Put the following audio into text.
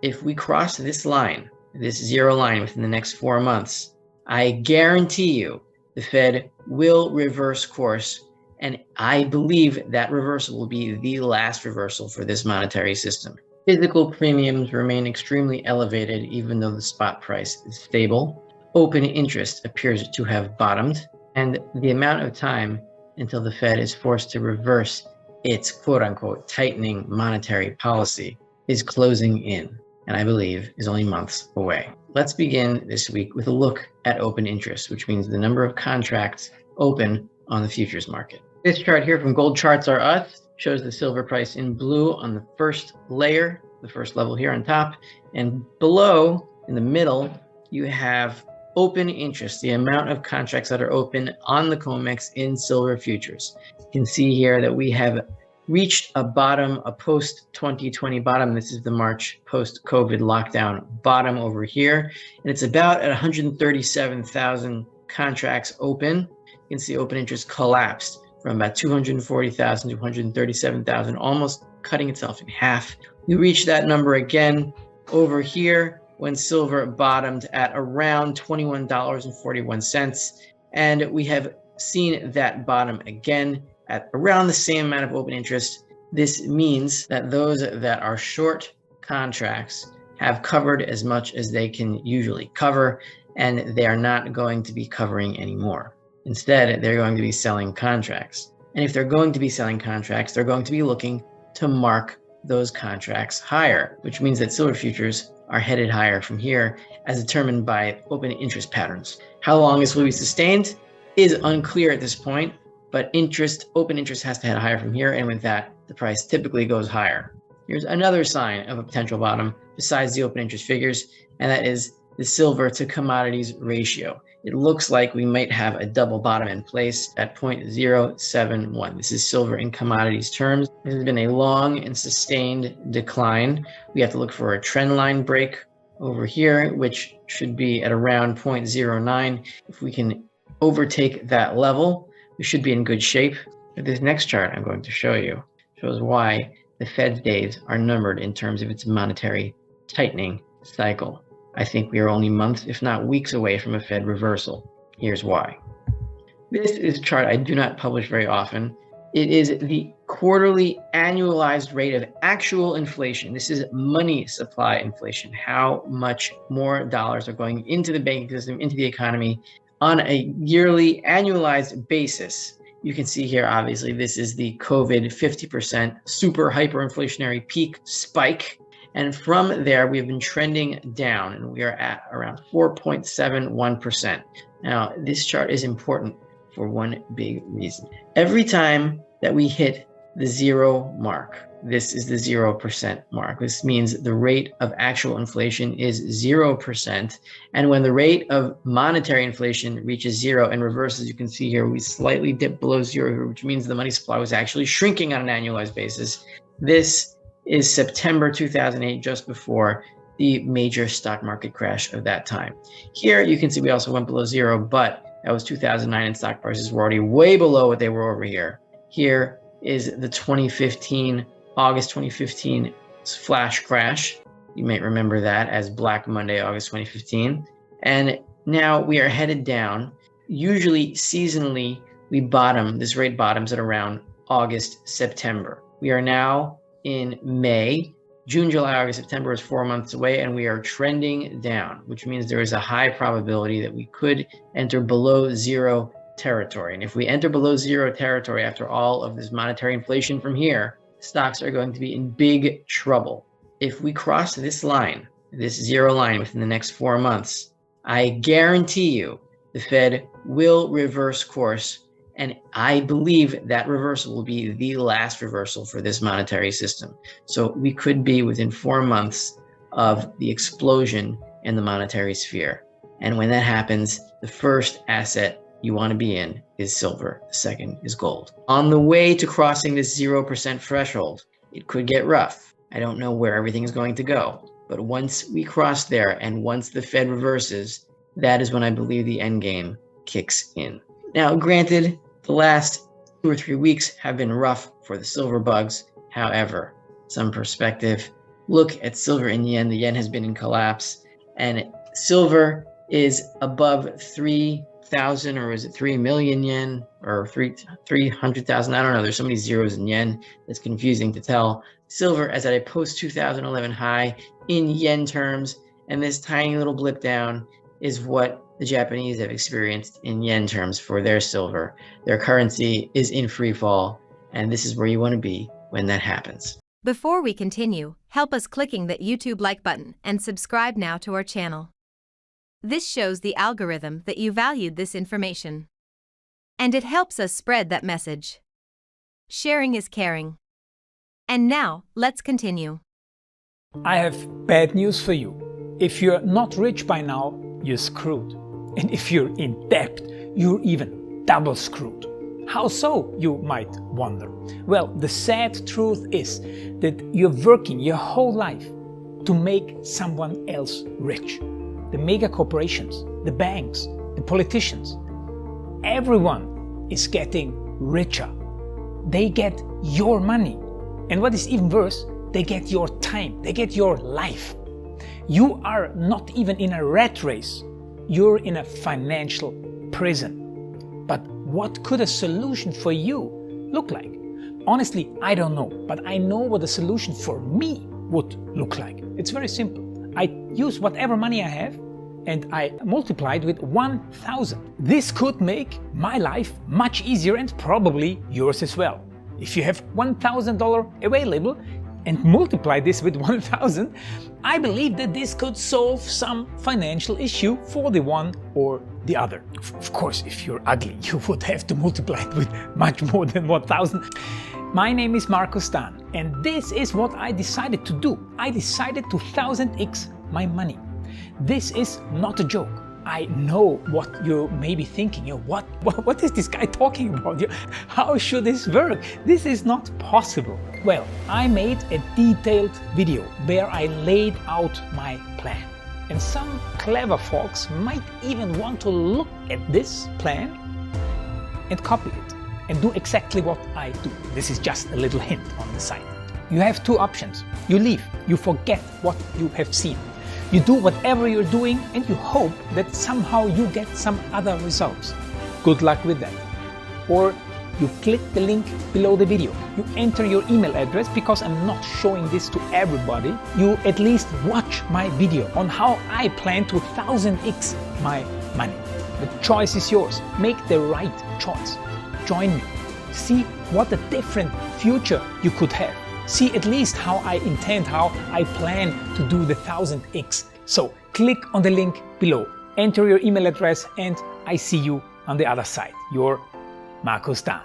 If we cross this line, this zero line within the next 4 months, I guarantee you the Fed will reverse course. And I believe that reversal will be the last reversal for this monetary system. Physical premiums remain extremely elevated, even though the spot price is stable. Open interest appears to have bottomed, and the amount of time until the Fed is forced to reverse its quote-unquote tightening monetary policy is closing in, and I believe is only months away. Let's begin this week with a look at open interest, which means the number of contracts open on the futures market. This chart here from Gold Charts R Us shows the silver price in blue on the first layer, the first level here on top, and below in the middle you have open interest, the amount of contracts that are open on the COMEX in silver futures. You can see here that we have reached a bottom, a post-2020 bottom. This is the March post-COVID lockdown bottom over here, and it's about at 137,000 contracts open. You can see open interest collapsed from about 240,000 to 137,000, almost cutting itself in half. We reached that number again over here when silver bottomed at around $21.41, and we have seen that bottom again at around the same amount of open interest. This means that those that are short contracts have covered as much as they can usually cover, and they are not going to be covering anymore. Instead, they're going to be selling contracts. And if they're going to be selling contracts, they're going to be looking to mark those contracts higher, which means that silver futures are headed higher from here as determined by open interest patterns. How long this will be sustained is unclear at this point, but open interest has to head higher from here, and with that, the price typically goes higher. Here's another sign of a potential bottom besides the open interest figures, and that is the silver to commodities ratio. It looks like we might have a double bottom in place at 0.071. This is silver in commodities terms. This has been a long and sustained decline. We have to look for a trend line break over here, which should be at around 0.09. If we can overtake that level, we should be in good shape. But this next chart I'm going to show you shows why the Fed's days are numbered in terms of its monetary tightening cycle. I think we are only months, if not weeks, away from a Fed reversal. Here's why. This is a chart I do not publish very often. It is the quarterly annualized rate of actual inflation. This is money supply inflation, how much more dollars are going into the banking system, into the economy on a yearly annualized basis. You can see here, obviously, this is the COVID 50% super hyperinflationary peak spike. And from there, we've been trending down, and we are at around 4.71%. Now, this chart is important for one big reason. Every time that we hit the zero mark, this is the 0% mark. This means the rate of actual inflation is 0%. And when the rate of monetary inflation reaches zero and reverses, you can see here, we slightly dip below zero, which means the money supply was actually shrinking on an annualized basis. This is September 2008, just before the major stock market crash of that time. Here you can see we also went below zero, but that was 2009 and stock prices were already way below what they were over here. Here is the August 2015 flash crash. You may remember that as Black Monday, August 2015. And now we are headed down. Usually seasonally, this rate bottoms at around August, September. We are now in May. June, July, August, September is 4 months away, and we are trending down, which means there is a high probability that we could enter below zero territory. And if we enter below zero territory after all of this monetary inflation from here, stocks are going to be in big trouble. If we cross this line, this zero line within the next 4 months, I guarantee you the Fed will reverse course. And I believe that reversal will be the last reversal for this monetary system. So we could be within 4 months of the explosion in the monetary sphere. And when that happens, the first asset you want to be in is silver. The second is gold. On the way to crossing this 0% threshold, it could get rough. I don't know where everything is going to go. But once we cross there and once the Fed reverses, that is when I believe the end game kicks in. Now, granted, the last 2 or 3 weeks have been rough for the silver bugs. However, some perspective, look at silver and yen. The yen has been in collapse, and silver is above 3,000, or is it 3 million yen, or 300,000? I don't know. There's so many zeros in yen. It's confusing to tell. Silver is at a post-2011 high in yen terms, and this tiny little blip down is what the Japanese have experienced in yen terms for their silver. Their currency is in free fall, and this is where you want to be when that happens. Before we continue, help us clicking that YouTube like button and subscribe now to our channel. This shows the algorithm that you valued this information, and it helps us spread that message. Sharing is caring. And now, let's continue. I have bad news for you. If you're not rich by now, you're screwed. And if you're in debt, you're even double screwed. How so, you might wonder? Well, the sad truth is that you're working your whole life to make someone else rich. The mega corporations, the banks, the politicians, everyone is getting richer. They get your money. And what is even worse, they get your time, they get your life. You are not even in a rat race. You're in a financial prison. But what could a solution for you look like? Honestly, I don't know, but I know what a solution for me would look like. It's very simple. I use whatever money I have and I multiply it with 1,000. This could make my life much easier and probably yours as well. If you have $1,000 available and multiply this with 1,000, I believe that this could solve some financial issue for the one or the other. Of course, if you're ugly, you would have to multiply it with much more than 1,000. My name is Markus Dahn, and this is what I decided to do. I decided to 1000x my money. This is not a joke. I know what you may be thinking. What is this guy talking about? How should this work? This is not possible. Well, I made a detailed video where I laid out my plan. And some clever folks might even want to look at this plan and copy it and do exactly what I do. This is just a little hint on the side. You have two options. You leave, you forget what you have seen. You do whatever you're doing and you hope that somehow you get some other results. Good luck with that. Or you click the link below the video. You enter your email address because I'm not showing this to everybody. You at least watch my video on how I plan to 1000x my money. The choice is yours. Make the right choice. Join me. See what a different future you could have. See at least how I intend, how I plan to do the 1000x. So click on the link below, enter your email address, and I see you on the other side. Your Markus Dahn.